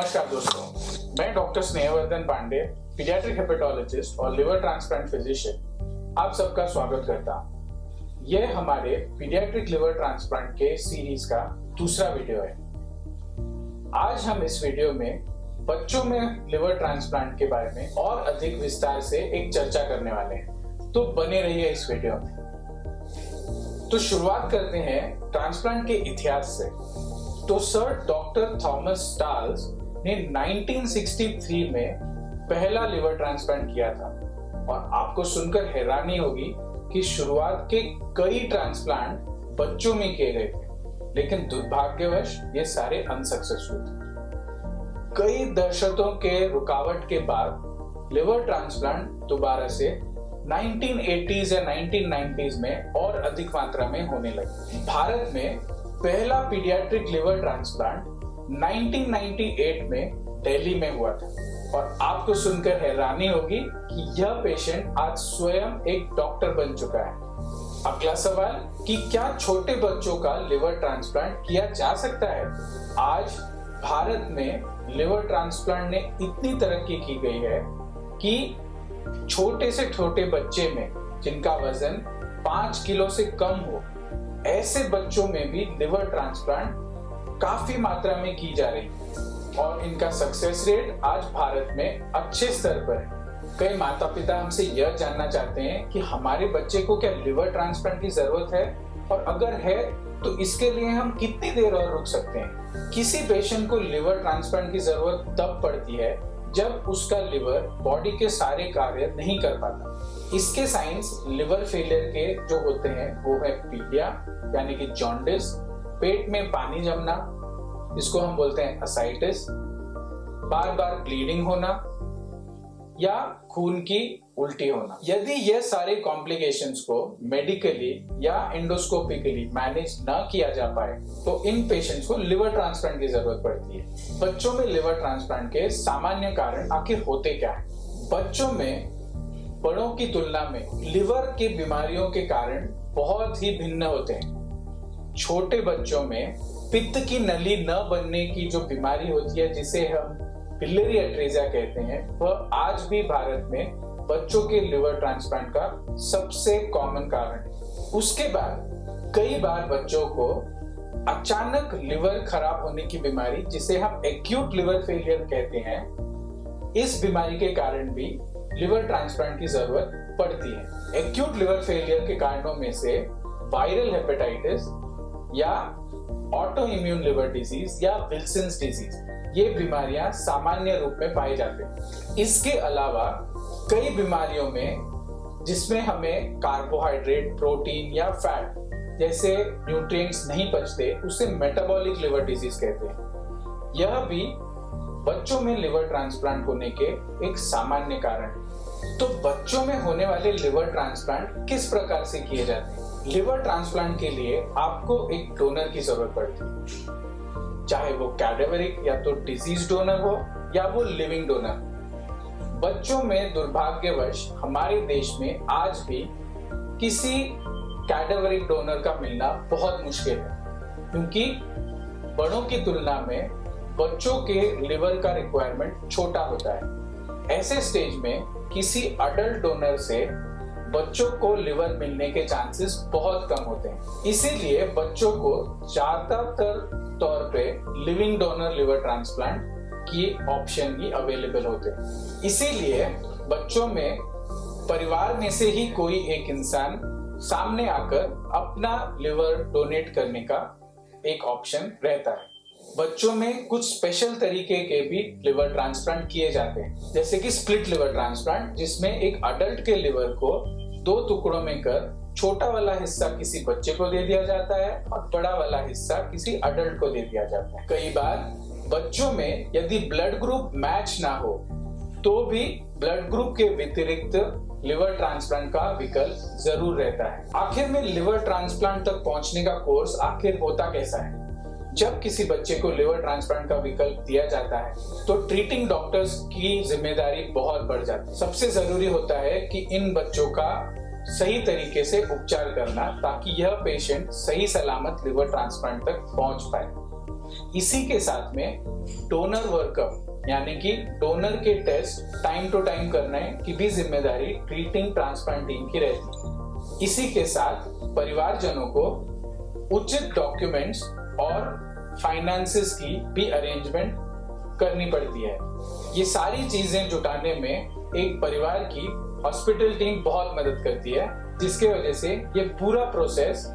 नमस्कार दोस्तों, मैं डॉक्टर स्नेहवर्धन पांडे, पीडियाट्रिक हेपेटोलॉजिस्ट और लिवर ट्रांसप्लांट फिजिशियन आप सबका स्वागत करता हूं। यह हमारे पीडियाट्रिक लिवर ट्रांसप्लांट के सीरीज का दूसरा वीडियो है। आज हम इस वीडियो में बच्चों में लिवर ट्रांसप्लांट के बारे में और अधिक विस्तार से एक चर्चा करने वाले हैं, तो बने रहिए इस वीडियो में। तो शुरुआत करते हैं ट्रांसप्लांट के इतिहास से। तो सर डॉक्टर थॉमस स्टाल्स ने 1963 में पहला लिवर ट्रांसप्लांट किया था और आपको सुनकर हैरानी होगी कि शुरुआत के कई ट्रांसप्लांट बच्चों में किए गए थे, लेकिन दुर्भाग्यवश ये सारे अनसक्सेसफुल थे। कई दशकों के रुकावट के बाद लिवर ट्रांसप्लांट दोबारा से 1980s या 1990s में और अधिक मात्रा में होने लगे। भारत में पहला पीडियाट्रिक लिवर ट्रांसप्लांट 1998 में दिल्ली में हुआ था और आपको सुनकर हैरानी होगी कि यह पेशेंट आज स्वयं एक डॉक्टर बन चुका है। अगला सवाल कि क्या छोटे बच्चों का लिवर ट्रांसप्लांट किया जा सकता है? आज भारत में लिवर ट्रांसप्लांट ने इतनी तरक्की की गई है कि छोटे से छोटे बच्चे में जिनका वजन 5 किलो से कम हो, ऐसे बच्चों में भी लिवर ट्रांसप्लांट काफी मात्रा में की जा रही है और इनका सक्सेस रेट आज भारत में अच्छे स्तर पर है। कई माता पिता हमसे यह जानना चाहते हैं कि हमारे बच्चे को क्या लिवर ट्रांसप्लांट की जरूरत है और अगर है तो इसके लिए हम कितनी देर और रुक सकते हैं। किसी पेशेंट को लिवर ट्रांसप्लांट की जरूरत तब पड़ती है जब उसका लिवर बॉडी के सारे कार्य नहीं कर पाता। इसके साइंस लिवर फेलियर के जो होते हैं वो है पीलिया यानी कि जॉन्डिस, पेट में पानी जमना, इसको हम बोलते हैं असाइटिस, बार बार ब्लीडिंग होना या खून की उल्टी होना। यदि यह सारे कॉम्प्लिकेशंस को मेडिकली या एंडोस्कोपिकली मैनेज ना किया जा पाए तो इन पेशेंट्स को लिवर ट्रांसप्लांट की जरूरत पड़ती है। बच्चों में लिवर ट्रांसप्लांट के सामान्य कारण आखिर होते क्या है? बच्चों में बड़ों की तुलना में लिवर की बीमारियों के कारण बहुत ही भिन्न होते हैं। छोटे बच्चों में पित्त की नली न बनने की जो बीमारी होती है, जिसे हम बिलियरी अट्रेसिया कहते हैं, वह आज भी भारत में बच्चों के लिवर ट्रांसप्लांट का सबसे कॉमन कारण है। उसके बाद कई बार बच्चों को अचानक लिवर खराब होने की बीमारी, जिसे हम एक्यूट लिवर फेलियर कहते हैं, इस बीमारी के कारण भी लिवर ट्रांसप्लांट की जरूरत पड़ती है। एक्यूट लिवर फेलियर के कारणों में से वायरल हेपेटाइटिस या ऑटो इम्यून लिवर डिजीज या विल्सन्स डिजीज, ये बीमारियां सामान्य रूप में पाई जाती हैं। इसके अलावा कई बीमारियों में जिसमें हमें कार्बोहाइड्रेट, प्रोटीन या फैट जैसे न्यूट्रिएंट्स नहीं पचते, उसे मेटाबॉलिक लिवर डिजीज कहते हैं। यह भी बच्चों में लिवर ट्रांसप्लांट होने के एक सामान्य कारण है। तो बच्चों में होने वाले लिवर ट्रांसप्लांट किस प्रकार से किए जाते हैं? लिवर ट्रांसप्लांट के लिए आपको एक डोनर की जरूरत पड़ती है, चाहे वो कैडेवरिक या तो डिजीज डोनर हो या वो लिविंग डोनर। बच्चों में दुर्भाग्यवश हमारे देश में आज भी किसी कैडेवरिक डोनर का मिलना बहुत मुश्किल है, क्योंकि बड़ों की तुलना में बच्चों के लिवर का रिक्वायरमेंट छोटा होता है। ऐसे स्टेज में किसी अडल्ट डोनर से बच्चों को लिवर मिलने के चांसेस बहुत कम होते हैं। इसीलिए बच्चों को ज्यादातर तौर पे लिविंग डोनर लिवर ट्रांसप्लांट की ऑप्शन ही अवेलेबल होते हैं। इसीलिए बच्चों में परिवार में से ही कोई एक इंसान सामने आकर अपना लिवर डोनेट करने का एक ऑप्शन रहता है। बच्चों में कुछ स्पेशल तरीके के भी लिवर ट्रांसप्लांट किए जाते हैं, जैसे कि स्प्लिट लिवर ट्रांसप्लांट, जिसमें एक अडल्ट के लिवर को 2 टुकड़ों में कर छोटा वाला हिस्सा किसी बच्चे को दे दिया जाता है और बड़ा वाला हिस्सा किसी अडल्ट को दे दिया जाता है। कई बार बच्चों में यदि ब्लड ग्रुप मैच ना हो तो भी ब्लड ग्रुप के व्यतिरिक्त लिवर ट्रांसप्लांट का विकल्प जरूर रहता है। आखिर में लिवर ट्रांसप्लांट तक पहुंचने का कोर्स आखिर होता कैसा है? जब किसी बच्चे को लिवर ट्रांसप्लांट का विकल्प दिया जाता है तो ट्रीटिंग डॉक्टर्स की जिम्मेदारी बहुत बढ़ जाती है। सबसे जरूरी होता है कि इन बच्चों का सही तरीके से उपचार करना, ताकि यह पेशेंट सही सलामत लिवर ट्रांसप्लांट तक पहुंच पाए। इसी के साथ में डोनर वर्कअप यानी कि डोनर के टेस्ट टाइम टू टाइम करने की भी जिम्मेदारी ट्रीटिंग ट्रांसप्लांट टीम की रहती है। इसी के साथ परिवारजनों को उचित डॉक्यूमेंट्स और फाइनेंसेस की भी अरेंजमेंट करनी पड़ती है। ये सारी चीजें जुटाने में एक परिवार की हॉस्पिटल टीम बहुत मदद करती है, जिसके वजह से ये पूरा प्रोसेस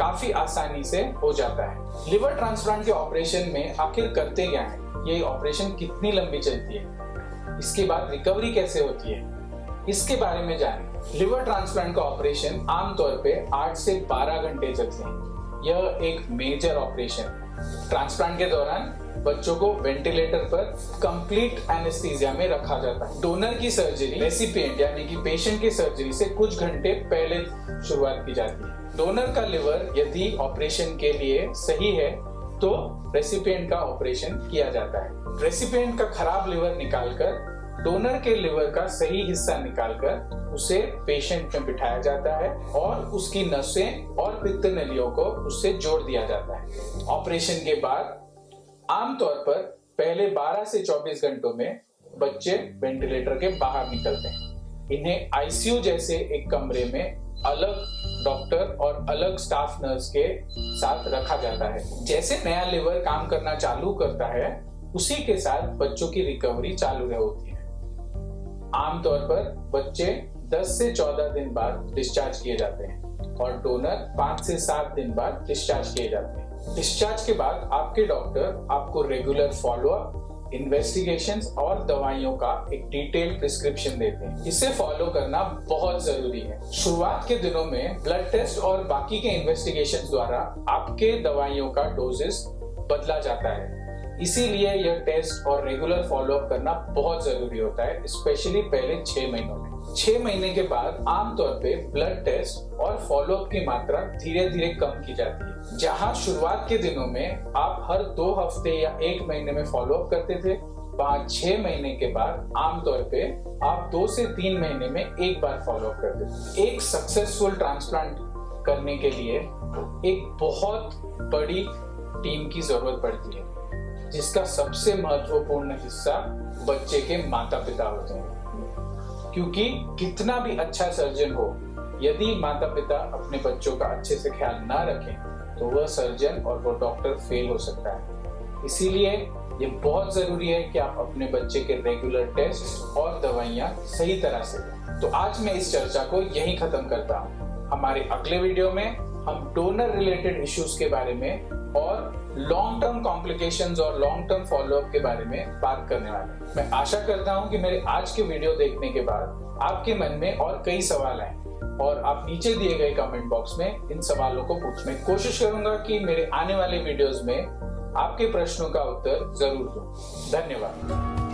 काफी आसानी से हो जाता है। लिवर ट्रांसप्लांट के ऑपरेशन में आखिर करते क्या है, ये ऑपरेशन कितनी लंबी चलती है, इसके बाद रिकवरी कैसे होती है, इसके बारे में जानें। लिवर ट्रांसप्लांट का ऑपरेशन आमतौर पे 8 से 12 घंटे चलते हैं। यह एक मेजर ऑपरेशन। ट्रांसप्लांट के दौरान बच्चों को वेंटिलेटर पर कंप्लीट एनेस्थीसिया में रखा जाता है। डोनर की सर्जरी रेसिपिएंट यानी कि पेशेंट की सर्जरी से कुछ घंटे पहले शुरुआत की जाती है। डोनर का लिवर यदि ऑपरेशन के लिए सही है तो रेसिपिएंट का ऑपरेशन किया जाता है। रेसिपिएंट का खराब लिवर निकालकर डोनर के लिवर का सही हिस्सा निकालकर उसे पेशेंट में बिठाया जाता है और उसकी नसें और पित्त नलियों को उससे जोड़ दिया जाता है। ऑपरेशन के बाद आमतौर पर पहले 12 से 24 घंटों में बच्चे वेंटिलेटर के बाहर निकलते हैं। इन्हें आईसीयू जैसे एक कमरे में अलग डॉक्टर और अलग स्टाफ नर्स के साथ रखा जाता है। जैसे नया लिवर काम करना चालू करता है, उसी के साथ बच्चों की रिकवरी चालू होती है। आमतौर पर बच्चे 10 से 14 दिन बाद डिस्चार्ज किए जाते हैं और डोनर 5 से 7 दिन बाद डिस्चार्ज किए जाते हैं। डिस्चार्ज के बाद आपके डॉक्टर आपको रेगुलर फॉलोअप, इन्वेस्टिगेशंस और दवाइयों का एक डिटेल्ड प्रिस्क्रिप्शन देते हैं। इसे फॉलो करना बहुत जरूरी है। शुरुआत के दिनों में ब्लड टेस्ट और बाकी के इन्वेस्टिगेशंस द्वारा आपके दवाइयों का डोजेस बदला जाता है। इसीलिए यह टेस्ट और रेगुलर फॉलोअप करना बहुत जरूरी होता है, स्पेशली पहले 6 महीनों में। 6 महीने के बाद आमतौर पे ब्लड टेस्ट और फॉलोअप की मात्रा धीरे धीरे कम की जाती है। जहां शुरुआत के दिनों में आप हर 2 हफ्ते या 1 महीने में फॉलोअप करते थे, वहां 6 महीने के बाद आमतौर पे आप 2 से 3 महीने में एक बार फॉलोअप करते थे। एक सक्सेसफुल ट्रांसप्लांट करने के लिए एक बहुत बड़ी टीम की जरूरत पड़ती है, जिसका सबसे महत्वपूर्ण हिस्सा बच्चे के माता पिता होते हैं। क्योंकि कितना भी अच्छा सर्जन हो, यदि माता पिता अपने बच्चों का अच्छे से ख्याल ना रखें तो वह सर्जन और वो डॉक्टर फेल हो सकता है। इसीलिए ये बहुत जरूरी है कि आप अपने बच्चे के रेगुलर टेस्ट और दवाइयाँ सही तरह से लें। तो आज मैं इस चर्चा को यहीं खत्म करता हूँ। हमारे अगले वीडियो में हम डोनर रिलेटेड इश्यूज के बारे में और लॉन्ग टर्म कॉम्प्लिकेशंस और लॉन्ग टर्म फॉलोअप के बारे में बात करने वाले हैं। मैं आशा करता हूं कि मेरे आज के वीडियो देखने के बाद आपके मन में और कई सवाल आए और आप नीचे दिए गए कमेंट बॉक्स में इन सवालों को पूछने की कोशिश करूंगा कि मेरे आने वाले वीडियोस में आपके प्रश्नों का उत्तर जरूर दूं। धन्यवाद।